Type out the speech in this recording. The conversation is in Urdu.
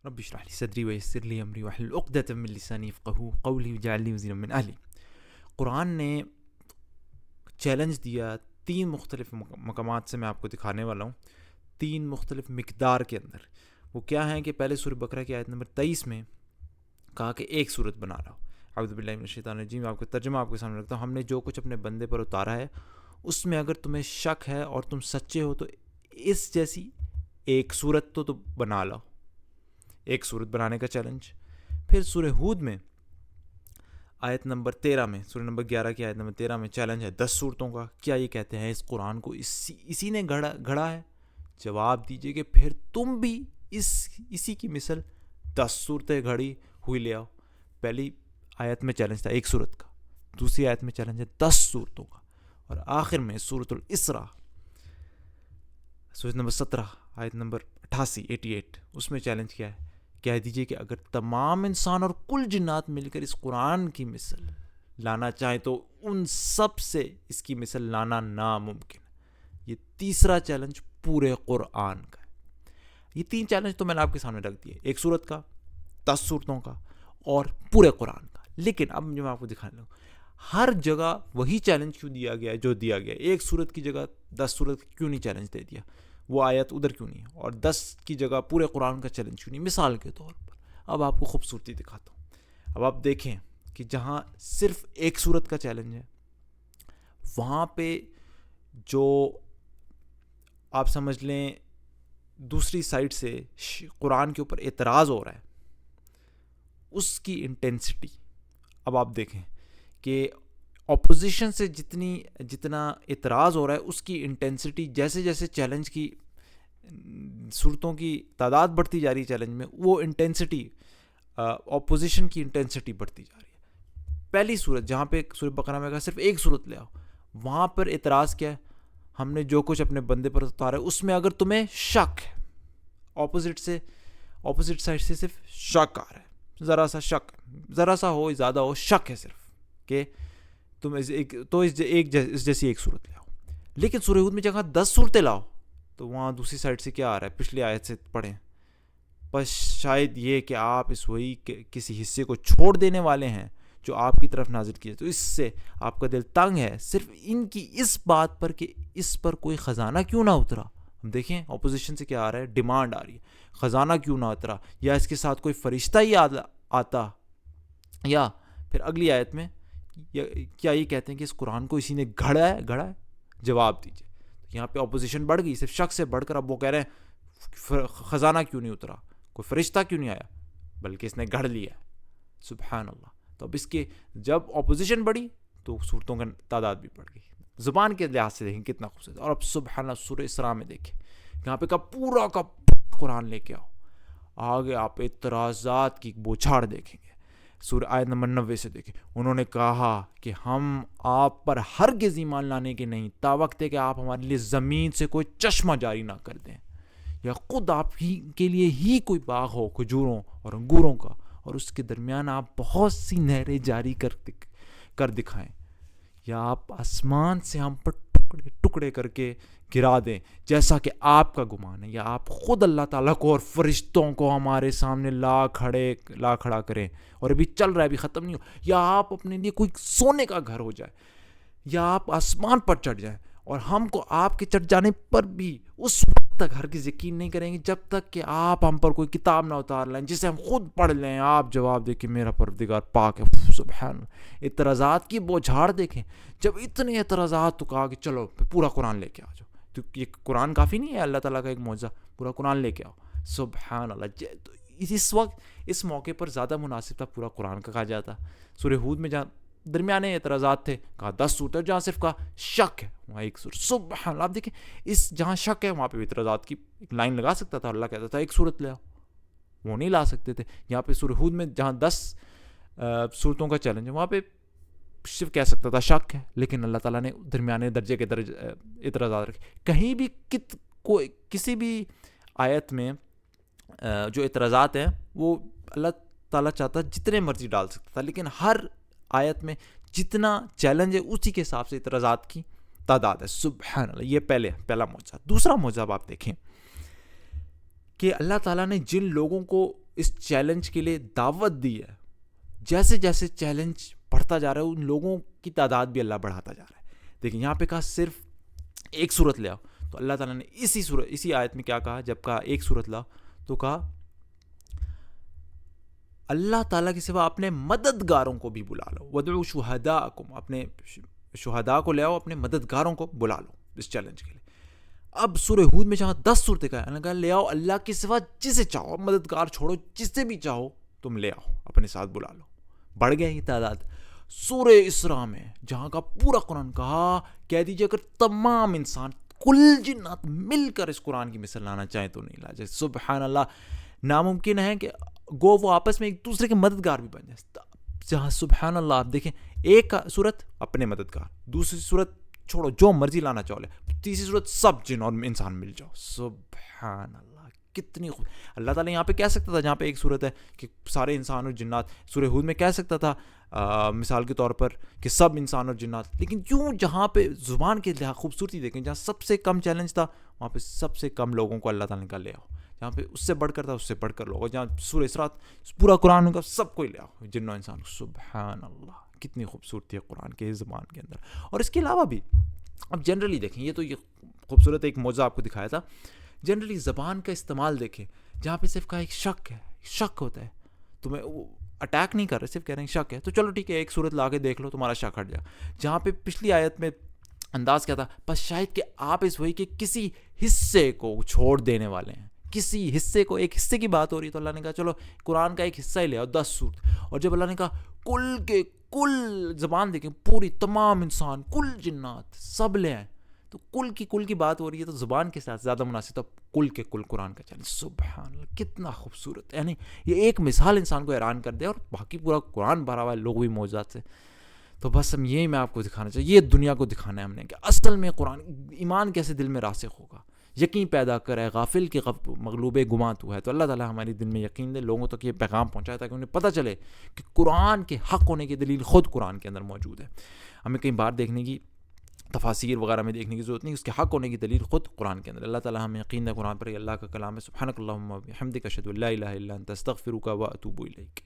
رب اشرح لي صدری ویسر لی امری واحلل عقدۃ من لسانی یفقهوا قولی واجعل لی وزیرا من اہلی. قرآن نے چیلنج دیا 3 مختلف مقامات سے، میں آپ کو دکھانے والا ہوں 3 مختلف مقدار کے اندر. وہ کیا ہیں کہ پہلے سورہ بقرہ کی آیت نمبر 23 میں کہا کہ ایک صورت بنا لاؤ. اعوذ باللہ من الشیطان الرجیم. آپ کو ترجمہ آپ کے سامنے رکھتا ہوں. ہم نے جو کچھ اپنے بندے پر اتارا ہے اس میں اگر تمہیں شک ہے اور تم سچے ہو تو اس جیسی ایک صورت تو بنا لاؤ. ایک صورت بنانے کا چیلنج. پھر سورہ ہود میں آیت نمبر 13 میں، سورہ نمبر 11 کی آیت نمبر 13 میں چیلنج ہے 10 صورتوں کا. کیا یہ کہتے ہیں اس قرآن کو اسی نے گھڑا ہے؟ جواب دیجئے کہ پھر تم بھی اسی کی مثل 10 صورتیں گھڑی ہوئی لے آؤ. پہلی آیت میں چیلنج تھا ایک صورت کا، دوسری آیت میں چیلنج ہے 10 صورتوں کا، اور آخر میں سورۃ الاسراء سورۃ نمبر 17 آیت نمبر 88 اس میں چیلنج کیا ہے؟ کہہ دیجئے کہ اگر تمام انسان اور کل جنات مل کر اس قرآن کی مثل لانا چاہیں تو ان سب سے اس کی مثل لانا ناممکن. یہ تیسرا چیلنج پورے قرآن کا ہے. یہ 3 چیلنج تو میں نے آپ کے سامنے رکھ دیے، ایک صورت کا، 10 صورتوں کا، اور پورے قرآن کا. لیکن اب جو میں آپ کو دکھانے لگوں، ہر جگہ وہی چیلنج کیوں دیا گیا ہے جو دیا گیا ہے؟ ایک صورت کی جگہ 10 صورت کیوں نہیں چیلنج دے دیا؟ وہ آیت ادھر کیوں نہیں؟ اور 10 کی جگہ پورے قرآن کا چیلنج کیوں نہیں؟ مثال کے طور پر اب آپ کو خوبصورتی دکھاتا ہوں. اب آپ دیکھیں کہ جہاں صرف ایک صورت کا چیلنج ہے، وہاں پہ جو آپ سمجھ لیں دوسری سائڈ سے قرآن کے اوپر اعتراض ہو رہا ہے، اس کی انٹینسٹی اب آپ دیکھیں کہ اپوزیشن سے جتنا اعتراض ہو رہا ہے اس کی انٹینسٹی جیسے جیسے چیلنج کی صورتوں کی تعداد بڑھتی جا رہی ہے چیلنج میں، وہ انٹینسٹی اپوزیشن کی انٹینسٹی بڑھتی جا رہی ہے. پہلی صورت جہاں پہ سورہ بقرہ میں کہا صرف ایک صورت لے آؤ، وہاں پر اعتراض کیا ہے؟ ہم نے جو کچھ اپنے بندے پر اتارا ہے اس میں اگر تمہیں شک ہے، اپوزٹ سائڈ سے صرف شک آ رہا ہے، ذرا سا شک، ذرا سا ہو زیادہ ہو شک ہے صرف کہ تم اس جیسی ایک صورت لے آؤ. لیکن سورہ ہود میں جگہ 10 صورتیں لاؤ تو وہاں دوسری سائڈ سے کیا آ رہا ہے؟ پچھلی آیت سے پڑھیں، بس شاید یہ کہ آپ اس وحی کے کسی حصے کو چھوڑ دینے والے ہیں جو آپ کی طرف نازل کیے، تو اس سے آپ کا دل تنگ ہے صرف ان کی اس بات پر کہ اس پر کوئی خزانہ کیوں نہ اترا. ہم دیکھیں اپوزیشن سے کیا آ رہا ہے؟ ڈیمانڈ آ رہی ہے خزانہ کیوں نہ اترا، یا اس کے ساتھ کوئی فرشتہ ہی آتا. یا پھر اگلی آیت میں کیا یہ کہتے ہیں کہ اس قرآن کو اسی نے گھڑا ہے؟ جواب دیجئے. یہاں پہ اپوزیشن بڑھ گئی، صرف شک سے بڑھ کر اب وہ کہہ رہے ہیں خزانہ کیوں نہیں اترا، کوئی فرشتہ کیوں نہیں آیا، بلکہ اس نے گھڑ لیا. سبحان اللہ. تو اب اس کے جب اپوزیشن بڑھی تو صورتوں کا تعداد بھی بڑھ گئی. زبان کے لحاظ سے دیکھیں کتنا خوبصورت. اور اب سبحان اللہ سورہ اسراء میں دیکھیں، یہاں پہ کا پورا قرآن لے کے آؤ، آگے آپ اعتراضات کی بوچھاڑ دیکھیں گے. سورہ آیت نمبر 90 سے دیکھیں، انہوں نے کہا کہ ہم آپ پر ہرگز ایمان لانے کے نہیں تا وقت ہے کہ آپ ہمارے لیے زمین سے کوئی چشمہ جاری نہ کر دیں، یا خود آپ ہی کے لیے ہی کوئی باغ ہو کھجوروں اور انگوروں کا، اور اس کے درمیان آپ بہت سی نہریں جاری کر دکھائیں، یا آپ آسمان سے ہم پر ٹکڑے کر کے گرا دیں جیسا کہ آپ کا گمان ہے، یا آپ خود اللہ تعالیٰ کو اور فرشتوں کو ہمارے سامنے لا کھڑا کریں، اور ابھی چل رہا ہے، ابھی ختم نہیں ہو، یا آپ اپنے لیے کوئی سونے کا گھر ہو جائے، یا آپ آسمان پر چڑھ جائیں اور ہم کو آپ کے چڑھ جانے پر بھی اس وقت تک ہرگز یقین نہیں کریں گے جب تک کہ آپ ہم پر کوئی کتاب نہ اتار لیں جسے ہم خود پڑھ لیں. آپ جواب دیں کہ میرا پروردگار پاک ہے. سبحان اللہ. اعتراضات کی بوجھاڑ دیکھیں. جب اتنے اعتراضات تو کہا کہ چلو پورا قرآن لے کے آ جاؤ. تو یہ قرآن کافی نہیں ہے؟ اللہ تعالیٰ کا ایک معجزہ، پورا قرآن لے کے آؤ. سبحان اللہ. اس وقت اس موقع پر زیادہ مناسب تھا پورا قرآن کا کہا جاتا. سورہ ہود میں جہاں درمیانے اعتراضات تھے کہا 10 صورتیں، جہاں صرف کہا شک ہے وہاں ایک صورت. سبحان اللہ. آپ دیکھیں اس جہاں شک ہے وہاں پہ اعتراضات کی ایک لائن لگا سکتا تھا. اللہ کہتا تھا ایک صورت لے آؤ، وہ نہیں لا سکتے تھے. یہاں پہ سورہ ہود میں جہاں 10 صورتوں کا چیلنج ہے وہاں پہ صرف کہہ سکتا تھا شک ہے، لیکن اللہ تعالیٰ نے درمیانے درجے کے اعتراضات رکھے. کہیں بھی کسی بھی آیت میں جو اعتراضات ہیں وہ اللہ تعالیٰ چاہتا جتنے مرضی ڈال سکتا تھا، لیکن ہر آیت میں جتنا چیلنج ہے اسی کے حساب سے اعتراضات کی تعداد ہے. سبحان اللہ. یہ پہلا معجزہ. دوسرا معجزہ آپ دیکھیں کہ اللہ تعالیٰ نے جن لوگوں کو اس چیلنج کے لیے دعوت دی ہے. جیسے جیسے چیلنج بڑھتا جا رہا ہے ان لوگوں کی تعداد بھی اللہ بڑھاتا جا رہا ہے. دیکھیں یہاں پہ کہا صرف ایک صورت لے آؤ, تو اللہ تعالیٰ نے اسی آیت میں کیا کہا, جب کہا ایک صورت لاؤ تو کہا اللہ تعالیٰ کے سوا اپنے مددگاروں کو بھی بلا لو. وَدْعُوا شُهَدَاءَكُمْ, اپنے شہداء کو لے آؤ, اپنے مددگاروں کو بلا لو اس چیلنج کے لیے. اب سورہ ہود میں جہاں 10 صورتیں کا ہے, اللہ کہا لے آؤ اللہ کے سوا جسے چاہو, مددگار چھوڑو, جسے بھی چاہو تم لے آؤ, اپنے ساتھ بلا لو. بڑھ گئے یہ تعداد. سورہ اسراء میں جہاں کا پورا قرآن کہا, کہہ دیجئے اگر تمام انسان کل جنات مل کر اس قرآن کی مثال لانا چاہیں تو نہیں لا جائے. سبحان اللہ, ناممکن ہے کہ گو وہ آپس میں ایک دوسرے کے مددگار بھی بن جائے. جہاں سبحان اللہ آپ دیکھیں, ایک صورت اپنے مددگار, دوسری صورت چھوڑو جو مرضی لانا چاہو لے, تیسری صورت سب جن اور انسان مل جاؤ. سبحان اللہ, کتنی خوب. اللہ تعالیٰ یہاں پہ کہہ سکتا تھا, جہاں پہ ایک صورت ہے کہ سارے انسان اور جنات, سورہ ہود میں کہہ سکتا تھا مثال کے طور پر کہ سب انسان اور جنات, لیکن کیوں جہاں پہ زبان کے لحاظ خوبصورتی دیکھیں, جہاں سب سے کم چیلنج تھا وہاں پہ سب سے کم لوگوں کو اللہ تعالیٰ نے کہا لے آؤ. جہاں پہ اس سے بڑھ کر تھا اس سے بڑھ کر لوگ, جہاں سورہ اسراء پورا قرآن ہوگا سب کو لے آؤ, جن و انسان. سبحان اللہ, کتنی خوبصورتی ہے قرآن کے زبان کے اندر. اور اس کے علاوہ بھی اب جنرلی دیکھیں, یہ تو یہ خوبصورت ایک معجزہ آپ کو دکھایا تھا. جنرلی زبان کا استعمال دیکھیں, جہاں پہ صرف کہا ایک شک ہے, شک ہوتا ہے, تمہیں اٹیک نہیں کر رہے, صرف کہہ رہے ہیں شک ہے, تو چلو ٹھیک ہے ایک صورت لا کے دیکھ لو تمہارا شک ہٹ جائے. جہاں پہ پچھلی آیت میں انداز کیا تھا, بس شاید کہ آپ اس وہی کے کسی حصے کو چھوڑ دینے والے ہیں, کسی حصے کو, ایک حصے کی بات ہو رہی, تو اللہ نے کہا چلو قرآن کا ایک حصہ ہی لے آؤ 10 صورت. اور جب اللہ نے کہا کل کے کل, زبان دیکھیں پوری, تمام انسان, کل جنات سب لے آئیں, تو کل کی بات ہو رہی ہے, تو زبان کے ساتھ زیادہ مناسب, تو کل کے کل قرآن کا چیلنج. سبحان اللہ, کتنا خوبصورت. یعنی یہ ایک مثال انسان کو حیران کر دے, اور باقی پورا قرآن بھرا ہوا ہے لوگوی معجزات سے. تو بس ہم یہی میں آپ کو دکھانا چاہیے, یہ دنیا کو دکھانا ہے ہم نے کہ اصل میں قرآن, ایمان کیسے دل میں راسخ ہوگا, یقین پیدا کرے, غافل کے مغلوب گماں تو ہے. تو اللہ تعالیٰ ہماری دل میں یقین دے, لوگوں تک یہ پیغام پہنچائے تاکہ انہیں پتہ چلے کہ قرآن کے حق ہونے کی دلیل خود قرآن کے اندر موجود ہے. ہمیں کہیں بار دیکھنے کی, تفاسیر وغیرہ میں دیکھنے کی ضرورت نہیں, اس کے حق ہونے کی دلیل خود قرآن کے اندر. اللہ تعالیٰ ہمیں یقین دے قرآن پر, اللہ کا کلام ہے. سبحانک اللہم و بحمدک, اشہد ان لا الہ الا انت, استغفرک و اتوب الیک.